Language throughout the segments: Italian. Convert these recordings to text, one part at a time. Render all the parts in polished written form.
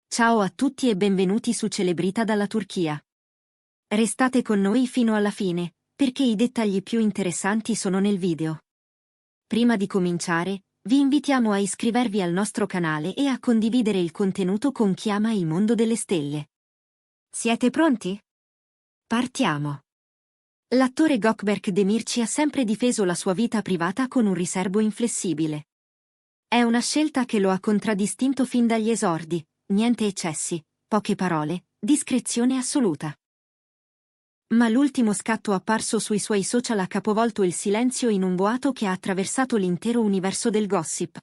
Ciao a tutti e benvenuti su Celebrita dalla Turchia. Restate con noi fino alla fine, perché i dettagli più interessanti sono nel video. Prima di cominciare, vi invitiamo a iscrivervi al nostro canale e a condividere il contenuto con chi ama il mondo delle stelle. Siete pronti? Partiamo! L'attore Gökberk Demirci ha sempre difeso la sua vita privata con un riserbo inflessibile. È una scelta che lo ha contraddistinto fin dagli esordi. Niente eccessi, poche parole, discrezione assoluta. Ma l'ultimo scatto apparso sui suoi social ha capovolto il silenzio in un boato che ha attraversato l'intero universo del gossip.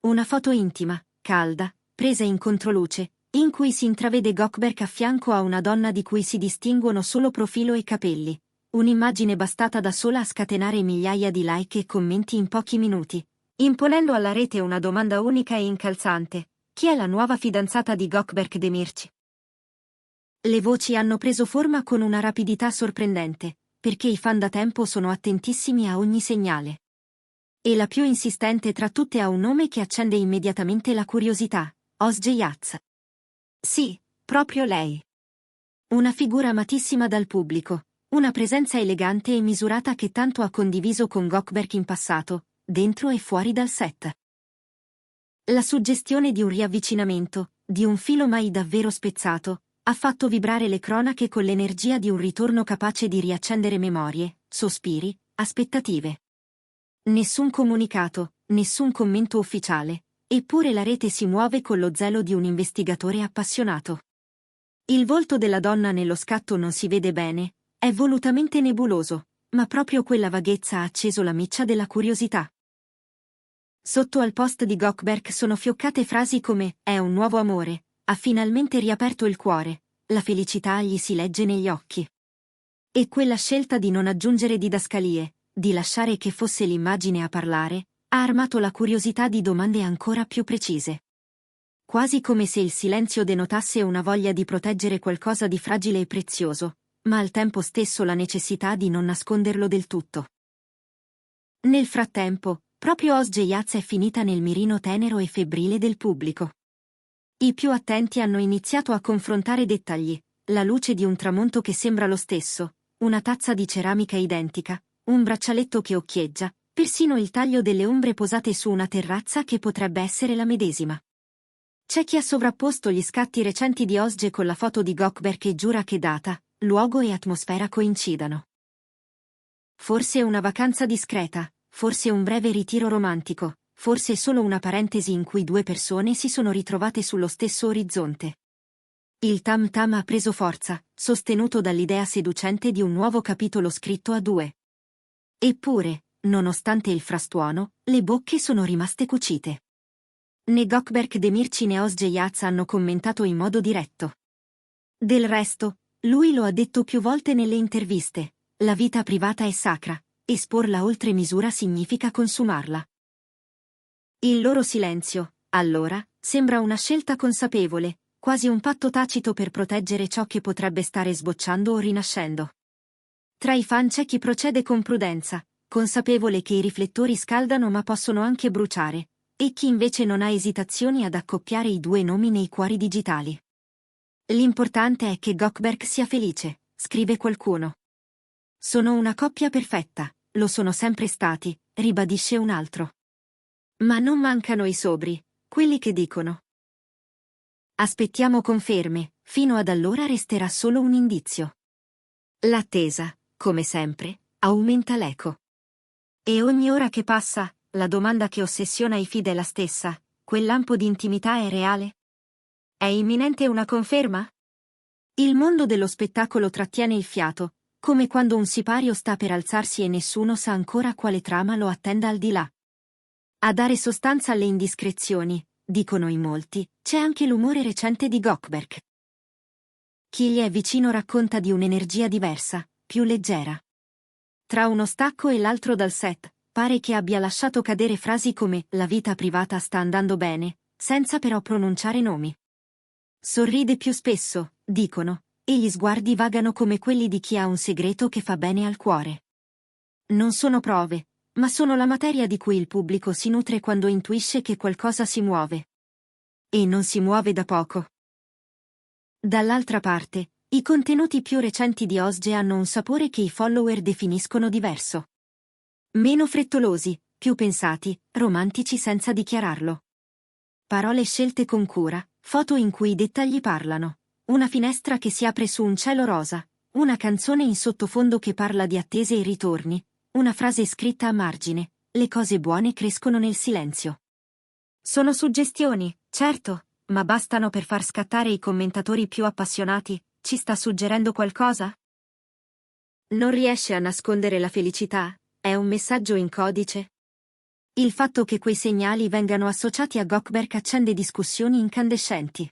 Una foto intima, calda, presa in controluce, in cui si intravede Gökberk a fianco a una donna di cui si distinguono solo profilo e capelli. Un'immagine bastata da sola a scatenare migliaia di like e commenti in pochi minuti, imponendo alla rete una domanda unica e incalzante. Chi è la nuova fidanzata di Gökberk Demirci? Le voci hanno preso forma con una rapidità sorprendente, perché i fan da tempo sono attentissimi a ogni segnale. E la più insistente tra tutte ha un nome che accende immediatamente la curiosità: Özge Yağız. Sì, proprio lei. Una figura amatissima dal pubblico, una presenza elegante e misurata che tanto ha condiviso con Gökberk in passato, dentro e fuori dal set. La suggestione di un riavvicinamento, di un filo mai davvero spezzato, ha fatto vibrare le cronache con l'energia di un ritorno capace di riaccendere memorie, sospiri, aspettative. Nessun comunicato, nessun commento ufficiale, eppure la rete si muove con lo zelo di un investigatore appassionato. Il volto della donna nello scatto non si vede bene, è volutamente nebuloso, ma proprio quella vaghezza ha acceso la miccia della curiosità. Sotto al post di Gökberk sono fioccate frasi come «È un nuovo amore», «Ha finalmente riaperto il cuore», «La felicità gli si legge negli occhi». E quella scelta di non aggiungere didascalie, di lasciare che fosse l'immagine a parlare, ha armato la curiosità di domande ancora più precise. Quasi come se il silenzio denotasse una voglia di proteggere qualcosa di fragile e prezioso, ma al tempo stesso la necessità di non nasconderlo del tutto. Nel frattempo, proprio Özge Yağız è finita nel mirino tenero e febbrile del pubblico. I più attenti hanno iniziato a confrontare dettagli, la luce di un tramonto che sembra lo stesso, una tazza di ceramica identica, un braccialetto che occhieggia, persino il taglio delle ombre posate su una terrazza che potrebbe essere la medesima. C'è chi ha sovrapposto gli scatti recenti di Özge con la foto di Gökberk e giura che data, luogo e atmosfera coincidano. Forse una vacanza discreta, forse un breve ritiro romantico, forse solo una parentesi in cui due persone si sono ritrovate sullo stesso orizzonte. Il tam tam ha preso forza, sostenuto dall'idea seducente di un nuovo capitolo scritto a due. Eppure, nonostante il frastuono, le bocche sono rimaste cucite. Né Gökberk Demirci né Özge Yağız hanno commentato in modo diretto. Del resto, lui lo ha detto più volte nelle interviste, la vita privata è sacra. Esporla oltre misura significa consumarla. Il loro silenzio, allora, sembra una scelta consapevole, quasi un patto tacito per proteggere ciò che potrebbe stare sbocciando o rinascendo. Tra i fan c'è chi procede con prudenza, consapevole che i riflettori scaldano ma possono anche bruciare, e chi invece non ha esitazioni ad accoppiare i due nomi nei cuori digitali. L'importante è che Gökberk sia felice, scrive qualcuno. Sono una coppia perfetta, lo sono sempre stati, ribadisce un altro. Ma non mancano i sobri, quelli che dicono. Aspettiamo conferme, fino ad allora resterà solo un indizio. L'attesa, come sempre, aumenta l'eco. E ogni ora che passa, la domanda che ossessiona i feed è la stessa: quel lampo di intimità è reale? È imminente una conferma? Il mondo dello spettacolo trattiene il fiato, come quando un sipario sta per alzarsi e nessuno sa ancora quale trama lo attenda al di là. A dare sostanza alle indiscrezioni, dicono in molti, c'è anche l'umore recente di Gökberk. Chi gli è vicino racconta di un'energia diversa, più leggera. Tra uno stacco e l'altro dal set, pare che abbia lasciato cadere frasi come «la vita privata sta andando bene», senza però pronunciare nomi. Sorride più spesso, dicono, e gli sguardi vagano come quelli di chi ha un segreto che fa bene al cuore. Non sono prove, ma sono la materia di cui il pubblico si nutre quando intuisce che qualcosa si muove. E non si muove da poco. Dall'altra parte, i contenuti più recenti di Ozge hanno un sapore che i follower definiscono diverso. Meno frettolosi, più pensati, romantici senza dichiararlo. Parole scelte con cura, foto in cui i dettagli parlano, una finestra che si apre su un cielo rosa, una canzone in sottofondo che parla di attese e ritorni, una frase scritta a margine, le cose buone crescono nel silenzio. Sono suggestioni, certo, ma bastano per far scattare i commentatori più appassionati. Ci sta suggerendo qualcosa? Non riesce a nascondere la felicità? È un messaggio in codice? Il fatto che quei segnali vengano associati a Gökberk accende discussioni incandescenti.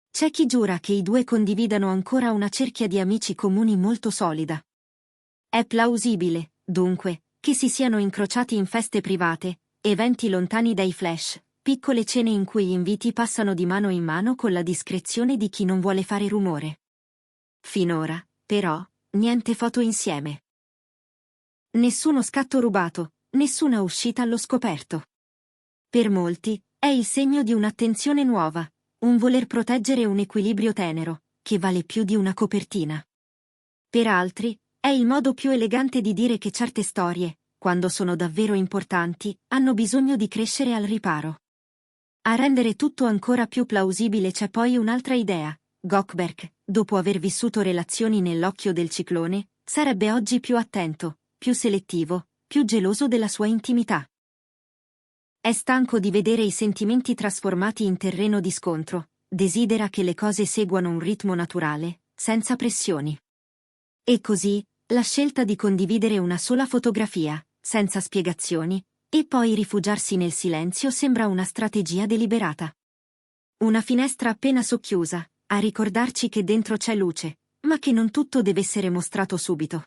C'è chi giura che i due condividano ancora una cerchia di amici comuni molto solida. È plausibile, dunque, che si siano incrociati in feste private, eventi lontani dai flash, piccole cene in cui gli inviti passano di mano in mano con la discrezione di chi non vuole fare rumore. Finora, però, niente foto insieme. Nessuno scatto rubato, nessuna uscita allo scoperto. Per molti, è il segno di un'attenzione nuova, un voler proteggere un equilibrio tenero, che vale più di una copertina. Per altri, è il modo più elegante di dire che certe storie, quando sono davvero importanti, hanno bisogno di crescere al riparo. A rendere tutto ancora più plausibile c'è poi un'altra idea. Gökberk, dopo aver vissuto relazioni nell'occhio del ciclone, sarebbe oggi più attento, più selettivo, più geloso della sua intimità. È stanco di vedere i sentimenti trasformati in terreno di scontro, desidera che le cose seguano un ritmo naturale, senza pressioni. E così, la scelta di condividere una sola fotografia, senza spiegazioni, e poi rifugiarsi nel silenzio sembra una strategia deliberata. Una finestra appena socchiusa, a ricordarci che dentro c'è luce, ma che non tutto deve essere mostrato subito.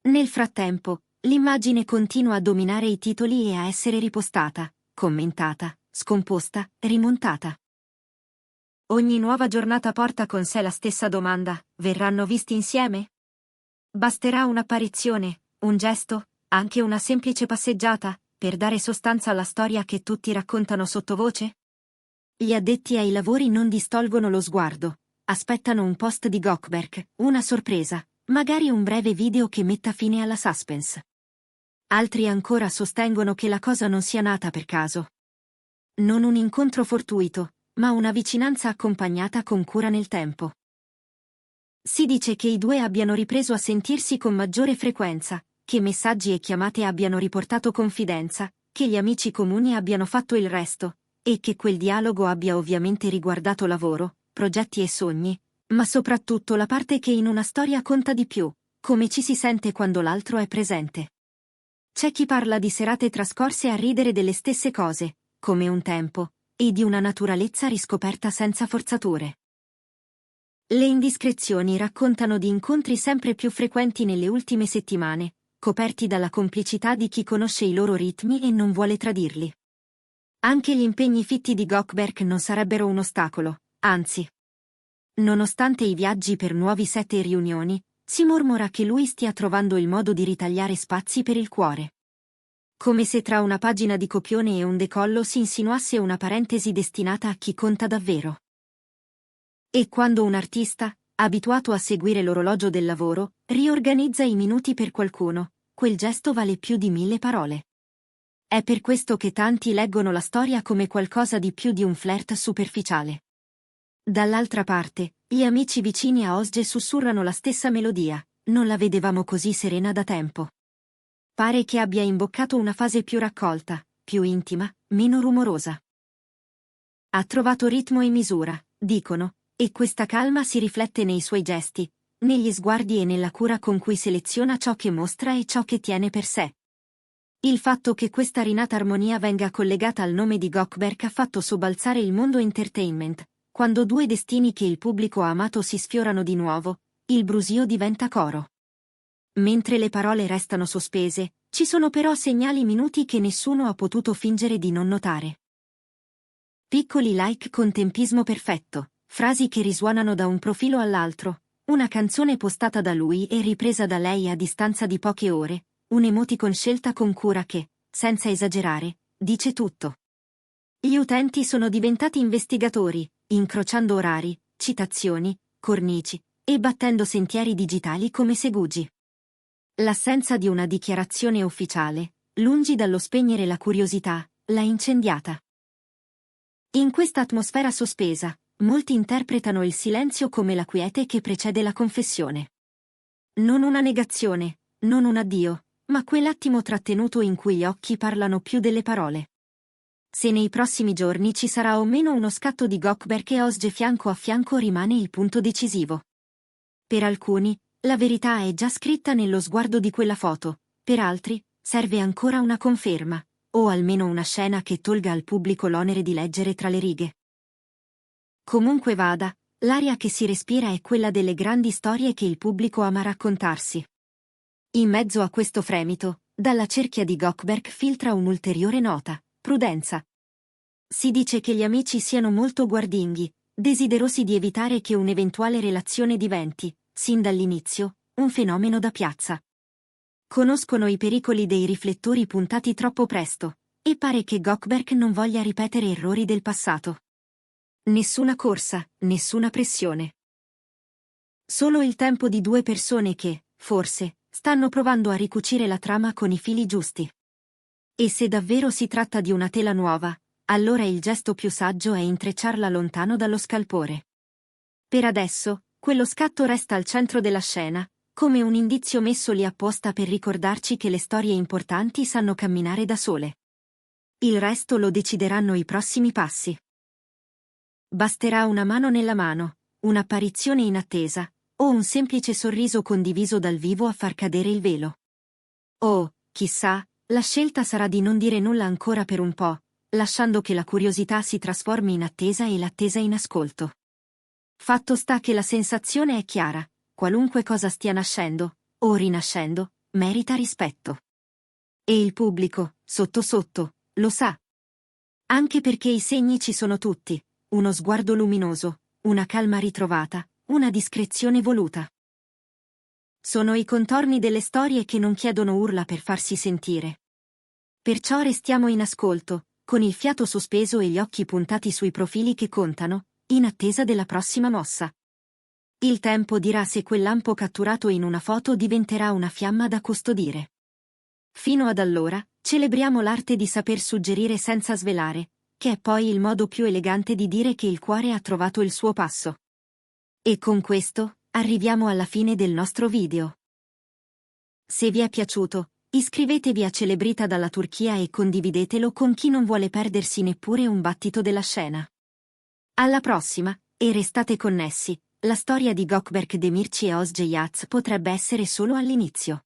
Nel frattempo, l'immagine continua a dominare i titoli e a essere ripostata, commentata, scomposta, rimontata. Ogni nuova giornata porta con sé la stessa domanda: verranno visti insieme? Basterà un'apparizione, un gesto, anche una semplice passeggiata, per dare sostanza alla storia che tutti raccontano sottovoce? Gli addetti ai lavori non distolgono lo sguardo, aspettano un post di Gökberk, una sorpresa, magari un breve video che metta fine alla suspense. Altri ancora sostengono che la cosa non sia nata per caso. Non un incontro fortuito, ma una vicinanza accompagnata con cura nel tempo. Si dice che i due abbiano ripreso a sentirsi con maggiore frequenza, che messaggi e chiamate abbiano riportato confidenza, che gli amici comuni abbiano fatto il resto, e che quel dialogo abbia ovviamente riguardato lavoro, progetti e sogni, ma soprattutto la parte che in una storia conta di più, come ci si sente quando l'altro è presente. C'è chi parla di serate trascorse a ridere delle stesse cose, come un tempo, e di una naturalezza riscoperta senza forzature. Le indiscrezioni raccontano di incontri sempre più frequenti nelle ultime settimane, coperti dalla complicità di chi conosce i loro ritmi e non vuole tradirli. Anche gli impegni fitti di Gökberk non sarebbero un ostacolo, anzi. Nonostante i viaggi per nuovi set e riunioni, si mormora che lui stia trovando il modo di ritagliare spazi per il cuore. Come se tra una pagina di copione e un decollo si insinuasse una parentesi destinata a chi conta davvero. E quando un artista, abituato a seguire l'orologio del lavoro, riorganizza i minuti per qualcuno, quel gesto vale più di 1000 parole. È per questo che tanti leggono la storia come qualcosa di più di un flirt superficiale. Dall'altra parte, gli amici vicini a Ozge sussurrano la stessa melodia: non la vedevamo così serena da tempo. Pare che abbia imboccato una fase più raccolta, più intima, meno rumorosa. Ha trovato ritmo e misura, dicono, e questa calma si riflette nei suoi gesti, negli sguardi e nella cura con cui seleziona ciò che mostra e ciò che tiene per sé. Il fatto che questa rinata armonia venga collegata al nome di Gökberk ha fatto sobbalzare il mondo entertainment. Quando due destini che il pubblico ha amato si sfiorano di nuovo, il brusio diventa coro. Mentre le parole restano sospese, ci sono però segnali minuti che nessuno ha potuto fingere di non notare. Piccoli like con tempismo perfetto, frasi che risuonano da un profilo all'altro, una canzone postata da lui e ripresa da lei a distanza di poche ore, un'emoticon scelta con cura che, senza esagerare, dice tutto. Gli utenti sono diventati investigatori, incrociando orari, citazioni, cornici, e battendo sentieri digitali come segugi. L'assenza di una dichiarazione ufficiale, lungi dallo spegnere la curiosità, l'ha incendiata. In questa atmosfera sospesa, molti interpretano il silenzio come la quiete che precede la confessione. Non una negazione, non un addio, ma quell'attimo trattenuto in cui gli occhi parlano più delle parole. Se nei prossimi giorni ci sarà o meno uno scatto di Gökberk e Özge fianco a fianco rimane il punto decisivo. Per alcuni, la verità è già scritta nello sguardo di quella foto, per altri, serve ancora una conferma, o almeno una scena che tolga al pubblico l'onere di leggere tra le righe. Comunque vada, l'aria che si respira è quella delle grandi storie che il pubblico ama raccontarsi. In mezzo a questo fremito, dalla cerchia di Gökberk filtra un'ulteriore nota: prudenza. Si dice che gli amici siano molto guardinghi, desiderosi di evitare che un'eventuale relazione diventi, sin dall'inizio, un fenomeno da piazza. Conoscono i pericoli dei riflettori puntati troppo presto, e pare che Gökberk non voglia ripetere errori del passato. Nessuna corsa, nessuna pressione. Solo il tempo di due persone che, forse, stanno provando a ricucire la trama con i fili giusti. E se davvero si tratta di una tela nuova, allora il gesto più saggio è intrecciarla lontano dallo scalpore. Per adesso, quello scatto resta al centro della scena, come un indizio messo lì apposta per ricordarci che le storie importanti sanno camminare da sole. Il resto lo decideranno i prossimi passi. Basterà una mano nella mano, un'apparizione inattesa, o un semplice sorriso condiviso dal vivo a far cadere il velo. O, chissà, la scelta sarà di non dire nulla ancora per un po', lasciando che la curiosità si trasformi in attesa e l'attesa in ascolto. Fatto sta che la sensazione è chiara: qualunque cosa stia nascendo, o rinascendo, merita rispetto. E il pubblico, sotto sotto, lo sa. Anche perché i segni ci sono tutti: uno sguardo luminoso, una calma ritrovata, una discrezione voluta. Sono i contorni delle storie che non chiedono urla per farsi sentire. Perciò restiamo in ascolto, con il fiato sospeso e gli occhi puntati sui profili che contano, in attesa della prossima mossa. Il tempo dirà se quel lampo catturato in una foto diventerà una fiamma da custodire. Fino ad allora, celebriamo l'arte di saper suggerire senza svelare, che è poi il modo più elegante di dire che il cuore ha trovato il suo passo. E con questo, arriviamo alla fine del nostro video. Se vi è piaciuto, iscrivetevi a Celebrita dalla Turchia e condividetelo con chi non vuole perdersi neppure un battito della scena. Alla prossima, e restate connessi, la storia di Gökberk Demirci e Özge Yağız potrebbe essere solo all'inizio.